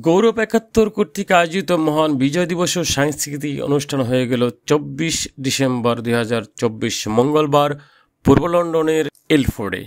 গৌরব ৭১ কর্তৃক আয়োজিত মহান বিজয় দিবস ও সাংস্কৃতিক অনুষ্ঠান হয়ে গেল ২৪ ডিসেম্বর ২০২৪ মঙ্গলবার পূর্ব লন্ডনের এলফোর্ডে।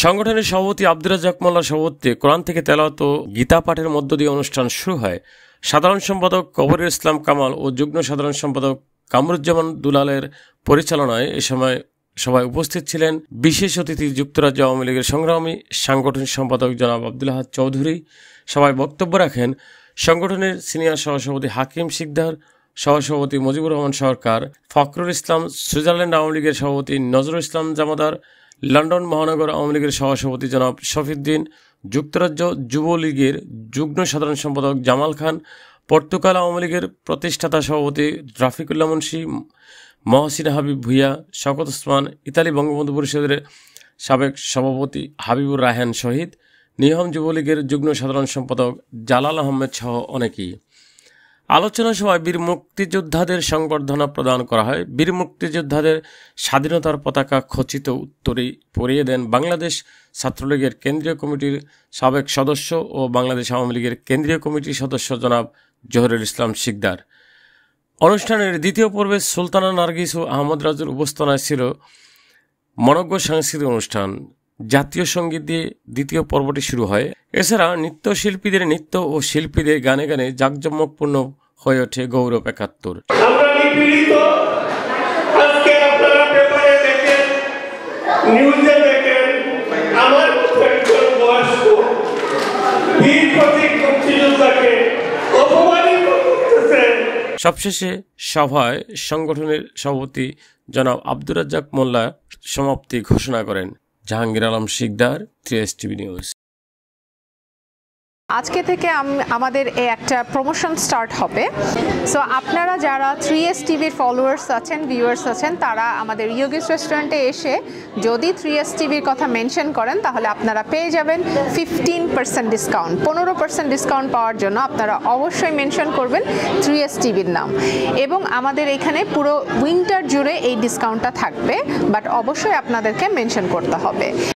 সংগঠনের সভাপতি আব্দুর রাজ্জাক মোল্লার সভাপতিত্বে কোরআন থেকে তেলাওয়াত ও গীতা পাঠের মধ্য দিয়ে অনুষ্ঠান শুরু হয়। সাধারণ সম্পাদক কবরুল ইসলাম কামাল ও যুগ্ম সাধারণ সম্পাদক কামরুজ্জামান দুলালের পরিচালনায় এ সময় সভায় উপস্থিত ছিলেন বিশেষ অতিথি যুক্তরাজ্য আওয়ামী লীগের সংগ্রামী সাংগঠনিক সম্পাদক জনাব আব্দুল আহাদ চৌধুরী। সভায় বক্তব্য রাখেন সংগঠনের সিনিয়র সহসভাপতি হাকিম সিকদার, সহসভাপতি মুজিবুর রহমান সরকার, ফখরুল ইসলাম, সুইজারল্যান্ড আওয়ামী লীগের সভাপতি নজরুল ইসলাম জামাদার, লন্ডন মহানগর আওয়ামী লীগের সহসভাপতি জনাব শফিউদ্দিন, যুক্তরাজ্য যুবলীগের যুগ্ম সাধারণ সম্পাদক জামাল খান, পর্তুগাল আওয়ামী লীগের প্রতিষ্ঠাতা সভাপতি রাফিকুল্লাহ মুন্সি, মহসিন হাবিব ভুইয়া, শওকত ওসমান, ইতালি বঙ্গবন্ধু পরিষদের সাবেক সভাপতি হাবিবুর রায়হান শহীদ, নিহম যুবলীগের যুগ্ম সাধারণ সম্পাদক জালাল আহমেদ সহ অনেকেই। আলোচনা সভায় বীর মুক্তিযোদ্ধাদের সংবর্ধনা প্রদান করা হয়। বীর মুক্তিযোদ্ধাদের স্বাধীনতার পতাকা খচিত উত্তরে পরিয়ে দেন বাংলাদেশ ছাত্রলীগের কেন্দ্রীয় কমিটির সাবেক সদস্য ও বাংলাদেশ আওয়ামী লীগের কেন্দ্রীয় কমিটির সদস্য জনাব জহুরুল ইসলাম শিকদার। অনুষ্ঠানের দ্বিতীয় পর্বে সুলতানা নার্গিস ও আহমদ রাজুর উপস্থাপনায় ছিল মনোজ্ঞ সাংস্কৃতিক অনুষ্ঠান। জাতীয় সঙ্গীত দিয়ে দ্বিতীয় পর্বটি শুরু হয়। এছাড়া নৃত্যশিল্পীদের নৃত্য ও শিল্পীদের গানে গানে জাঁকজমকপূর্ণ হয়ে ওঠে গৌরব ৭১। সবশেষে সভায় সংগঠনের সভাপতি জনাব আব্দুর রাজ্জাক মোল্লা সমাপ্তি ঘোষণা করেন। Jahangir Alam Sikdar, 3S TV news. আজকে থেকে আমাদের একটা প্রমোশন স্টার্ট হবে। সো আপনারা যারা 3S টিভির ফলোয়ার্স আছেন, ভিউয়ার্স আছেন, তারা আমাদের ইয়োগিস রেস্টুরেন্টে এসে যদি 3S টিভির কথা মেনশন করেন তাহলে আপনারা পেয়ে যাবেন 15% ডিসকাউন্ট। 15% ডিসকাউন্ট পাওয়ার জন্য আপনারা অবশ্যই মেনশন করবেন 3S টিভির নাম। এবং আমাদের এখানে পুরো উইন্টার জুড়ে এই ডিসকাউন্টটা থাকবে, বাট অবশ্যই আপনাদেরকে মেনশন করতে হবে।